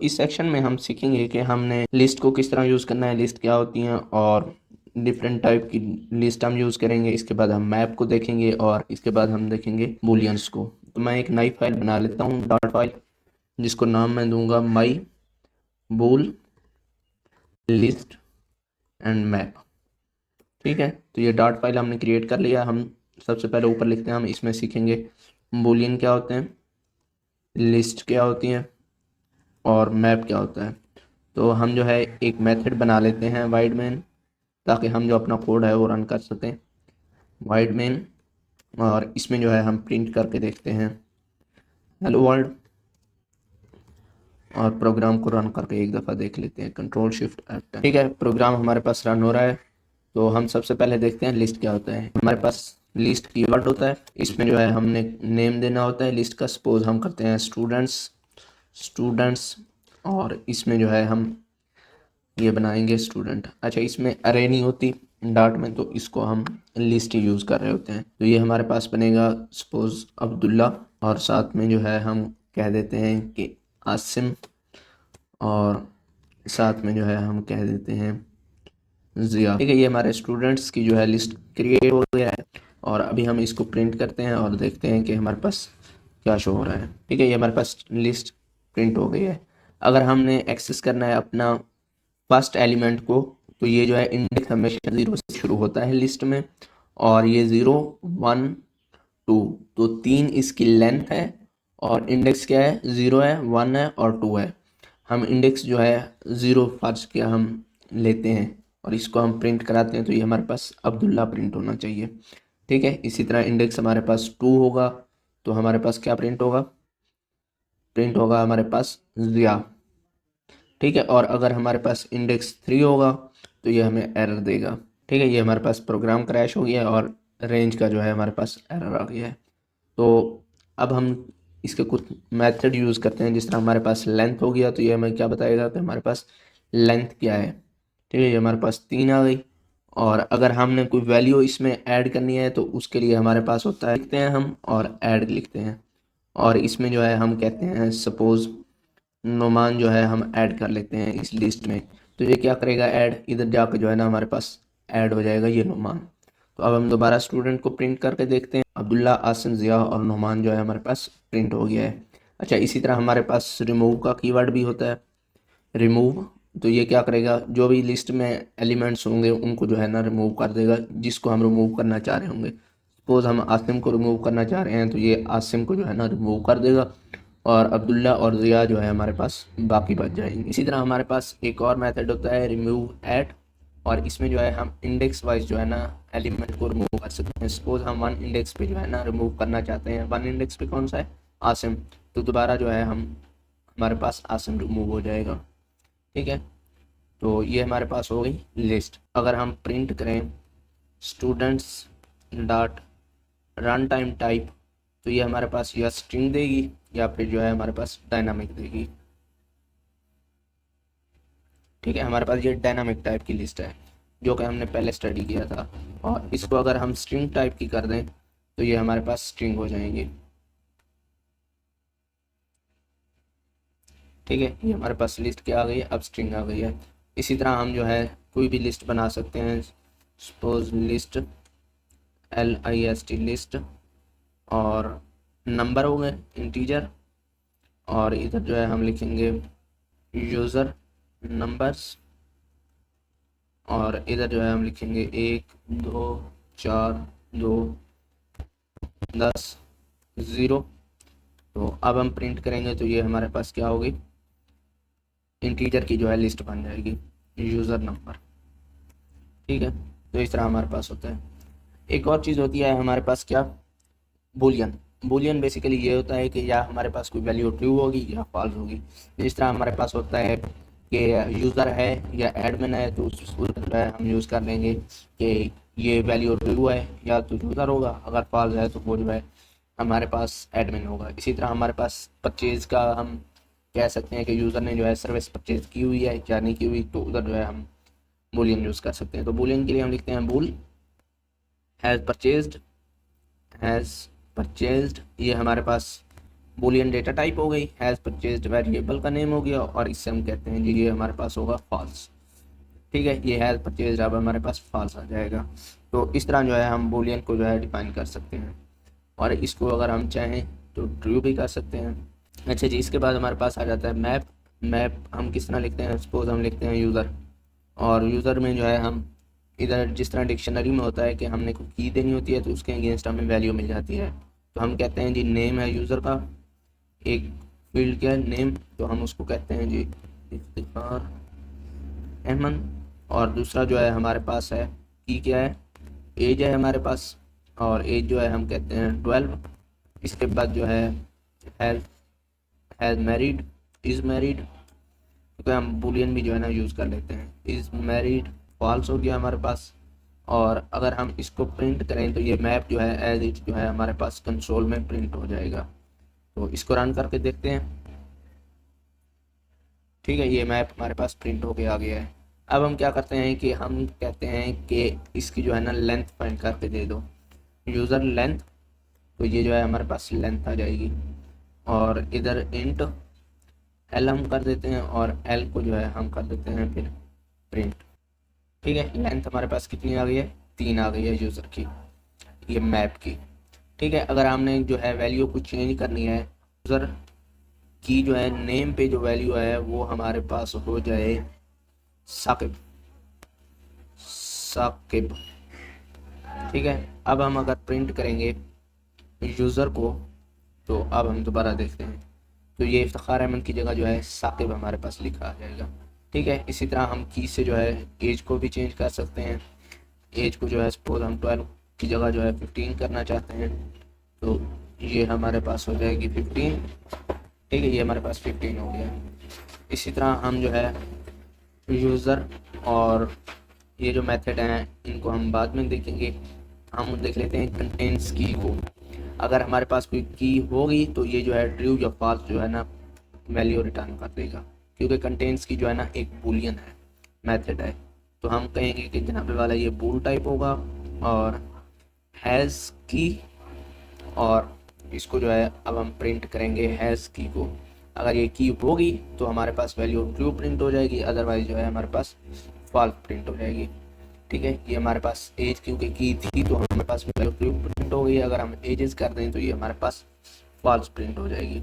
इस सेक्शन में हम सीखेंगे कि हमने लिस्ट को किस तरह यूज़ करना है, लिस्ट क्या होती हैं और डिफरेंट टाइप की लिस्ट हम यूज़ करेंगे। इसके बाद हम मैप को देखेंगे और इसके बाद हम देखेंगे बूलियंस को। तो मैं एक नई फाइल बना लेता हूँ, डॉट फाइल, जिसको नाम मैं दूंगा माई बूल लिस्ट एंड मैप। ठीक है, तो ये डॉट फाइल हमने क्रिएट कर लिया। हम सबसे पहले ऊपर लिखते हैं, हम इसमें सीखेंगे बूलियन क्या होते हैं, लिस्ट क्या होती है और मैप क्या होता है। तो हम जो है एक मेथड बना लेते हैं वाइड मेन, ताकि हम जो अपना कोड है वो रन कर सकें। वाइड मेन, और इसमें जो है हम प्रिंट करके देखते हैं हेलो वर्ल्ड, और प्रोग्राम को रन करके एक दफ़ा देख लेते हैं, कंट्रोल शिफ्ट F10। ठीक है, प्रोग्राम हमारे पास रन हो रहा है। तो हम सबसे पहले देखते हैं लिस्ट क्या होता है। हमारे पास लिस्ट कीवर्ड होता है, इसमें जो है हमने नेम देना होता है लिस्ट का। सपोज हम करते हैं स्टूडेंट्स, और इसमें जो है हम ये बनाएंगे स्टूडेंट। अच्छा, इसमें अरे नहीं होती डॉट में, तो इसको हम लिस्ट ही यूज़ कर रहे होते हैं। तो ये हमारे पास बनेगा सपोज अब्दुल्ला, और साथ में जो है हम कह देते हैं कि आसिम, और साथ में जो है हम कह देते हैं जिया। ठीक है, ये हमारे स्टूडेंट्स की जो है लिस्ट क्रिएट हो गया है। और अभी हम इसको प्रिंट करते हैं और देखते हैं कि हमारे पास क्या शो हो रहा है। ठीक है, ये हमारे पास लिस्ट प्रिंट हो गई है। अगर हमने एक्सेस करना है अपना फर्स्ट एलिमेंट को, तो ये जो है इंडेक्स हमेशा 0 से शुरू होता है लिस्ट में, और ये 0 1 2, तो 3 इसकी लेंथ है, और इंडेक्स क्या है, 0 है, 1 है और 2 है। हम इंडेक्स जो है 0 फर्ज के हम लेते हैं और इसको हम प्रिंट कराते हैं, तो ये हमारे पास अब्दुल्ला प्रिंट होना चाहिए। ठीक है, इसी तरह इंडेक्स हमारे पास 2 होगा, तो हमारे पास क्या प्रिंट होगा, प्रिंट होगा हमारे पास जिया। ठीक है, और अगर हमारे पास इंडेक्स 3 होगा तो ये हमें एरर देगा। ठीक है, ये हमारे पास प्रोग्राम क्रैश हो गया और रेंज का जो है हमारे पास एरर आ गया है। तो अब हम इसके कुछ मेथड यूज़ करते हैं। जिस तरह हमारे पास लेंथ हो गया, तो ये हमें क्या बताएगा कि हमारे पास लेंथ क्या है। ठीक है, ये हमारे पास 3 आ गई। और अगर हमने कोई वैल्यू इसमें ऐड करनी है, तो उसके लिए हमारे पास होता है, लिखते हैं हम और ऐड लिखते हैं, और इसमें जो है हम कहते हैं सपोज़ नोमान जो है हम ऐड कर लेते हैं इस लिस्ट में। तो ये क्या करेगा, ऐड, इधर जाकर जो है ना हमारे पास ऐड हो जाएगा ये नोमान। तो अब हम दोबारा स्टूडेंट को प्रिंट करके देखते हैं, अब्दुल्ला, आसिम, जिया और नोमान जो है हमारे पास प्रिंट हो गया है। अच्छा, इसी तरह हमारे पास रिमूव का कीवर्ड भी होता है, रिमूव। तो ये क्या करेगा, जो भी लिस्ट में एलिमेंट्स होंगे उनको जो है ना रिमूव कर देगा, जिसको हम रिमूव करना चाह रहे होंगे। सपोज हम आसिम को रिमूव करना चाह रहे हैं, तो ये आसिम को जो है ना रिमूव कर देगा, और अब्दुल्ला और ज़िया जो है हमारे पास बाकी बच जाएंगे। इसी तरह हमारे पास एक और मेथड होता है रिमूव एट, और इसमें जो है हम इंडेक्स वाइज जो है ना एलिमेंट को रिमूव कर सकते हैं। सपोज हम 1 इंडेक्स पे जो है ना रिमूव करना चाहते हैं, 1 इंडेक्स पे कौन सा है, आसिम, तो दोबारा जो है हम हमारे पास आसिम रिमूव हो जाएगा। ठीक है, तो ये हमारे पास हो गई लिस्ट। अगर हम प्रिंट करें students dot run time type, तो ये हमारे पास या स्ट्रिंग देगी या फिर जो है हमारे पास डायनामिक देगी। ठीक है, हमारे पास ये डायनामिक टाइप की लिस्ट है जो कि हमने पहले स्टडी किया था, और इसको अगर हम स्ट्रिंग टाइप की कर दें तो ये हमारे पास स्ट्रिंग हो जाएंगे। ठीक है, ये हमारे पास लिस्ट क्या आ गई है, अब स्ट्रिंग आ गई है। इसी तरह हम जो है कोई भी लिस्ट बना सकते हैं। सपोज लिस्ट LIST लिस्ट, और नंबर हो गए इंटीजर, और इधर जो है हम लिखेंगे यूज़र नंबर्स, और इधर जो है हम लिखेंगे 1 2 4 2 10 0। तो अब हम प्रिंट करेंगे तो ये हमारे पास क्या होगी, इंटीजर की जो है लिस्ट बन जाएगी, यूज़र नंबर। ठीक है, तो इस तरह हमारे पास होता है। एक और चीज़ होती है हमारे पास, क्या, बूलियन। बूलियन बेसिकली ये होता है कि या हमारे पास कोई वैल्यू ट्रू होगी या फॉल्स होगी। जिस तरह हमारे पास होता है कि यूज़र है या एडमिन है, तो उसको जो है हम यूज़ कर लेंगे कि ये वैल्यू ट्रू है या तो यूज़र होगा, अगर फॉल्स है तो वो जो है हमारे पास एडमिन होगा। इसी तरह हमारे पास परचेज़ का हम कह सकते हैं कि यूज़र ने जो है सर्विस परचेज़ की हुई है या नहीं की हुई, तो उधर जो है हम बूलियन यूज़ कर सकते हैं। तो बूलियन के लिए हम लिखते हैं बूल हैज़ परचेज्ड, हैज़ परचेज्ड, ये हमारे पास बूलियन डेटा टाइप हो गई, हैज़ परचेज्ड वेरिएबल का नेम हो गया, और इससे हम कहते हैं जी ये हमारे पास होगा फॉल्स। ठीक है, ये हैज़ परचेज्ड अब हमारे पास फॉल्स आ जाएगा। तो इस तरह जो है हम बूलियन को जो है डिफाइन कर सकते हैं, और इसको अगर हम चाहें तो ट्रू भी कर सकते हैं। अच्छा जी, इसके बाद हमारे पास आ जाता है मैप। मैप हम किस तरह लिखते हैं, सपोज हम लिखते हैं यूज़र, और यूज़र में जो है हम इधर जिस तरह डिक्शनरी में होता है कि हमने कोई की देनी होती है तो उसके अगेंस्ट हमें वैल्यू मिल जाती है, तो हम कहते हैं जी नेम है यूज़र का, एक फील्ड क्या है नेम, तो हम उसको कहते हैं जी इफ्तिखार अहमद, और दूसरा जो है हमारे पास है की क्या है, एज है हमारे पास, और एज जो है हम कहते हैं 12। इसके बाद जो है has has married, is married, क्योंकि हम बूलियन भी जो है ना यूज़ कर लेते हैं, इज़ मैरिड फॉल्स हो गया हमारे पास। और अगर हम इसको प्रिंट करें तो ये मैप जो है एज इट जो है हमारे पास कंसोल में प्रिंट हो जाएगा। तो इसको रन करके देखते हैं। ठीक है, ये मैप हमारे पास प्रिंट होके आ गया है। अब हम क्या करते हैं कि हम कहते हैं कि इसकी जो है ना लेंथ फाइंड करके दे दो, यूज़र लेंथ, तो ये जो है हमारे पास लेंथ आ जाएगी, और इधर इंट एल हम कर देते हैं, और एल को जो है हम कर देते हैं फिर प्रिंट। ठीक है, लेंथ हमारे पास कितनी आ गई है, 3 आ गई है यूज़र की, ये मैप की। ठीक है, अगर हमने जो है वैल्यू को चेंज करनी है, यूज़र की जो है नेम पे जो वैल्यू है वो हमारे पास हो जाए साकिब, साकिब। ठीक है, अब हम अगर प्रिंट करेंगे यूज़र को, तो अब हम दोबारा देखते हैं, तो ये इफ्तिखार अहमद की जगह जो है साकिब हमारे पास लिखा आ जाएगा। ठीक है, इसी तरह हम की से जो है एज को भी चेंज कर सकते हैं। एज को जो है सपोज हम 12 की जगह जो है 15 करना चाहते हैं, तो ये हमारे पास हो जाएगी 15। ठीक है, ये हमारे पास 15 हो गया। इसी तरह हम जो है यूज़र और ये जो मेथड हैं इनको हम बाद में देखेंगे। हम देख लेते हैं कंटेंट्स की को। अगर हमारे पास कोई की होगी तो ये जो है ट्रू या फॉल्स जो है ना वैल्यू रिटर्न कर देगा, क्योंकि कंटेंट्स की जो है ना एक बूलियन है, मेथड है। तो हम कहेंगे कि जनाब वाला ये बूल टाइप होगा, और हैज़ की, और इसको जो है अब हम प्रिंट करेंगे हैज़ की को। अगर ये की होगी तो हमारे पास वैल्यू ट्रू प्रिंट हो जाएगी, अदरवाइज जो है हमारे पास फॉल्स प्रिंट हो जाएगी। ठीक है, ये हमारे पास एज क्योंकि की थी तो हमारे पास वैल्यू ट्रू प्रिंट हो गई, अगर हम एजेस कर दें तो ये हमारे पास फॉल्स प्रिंट हो जाएगी।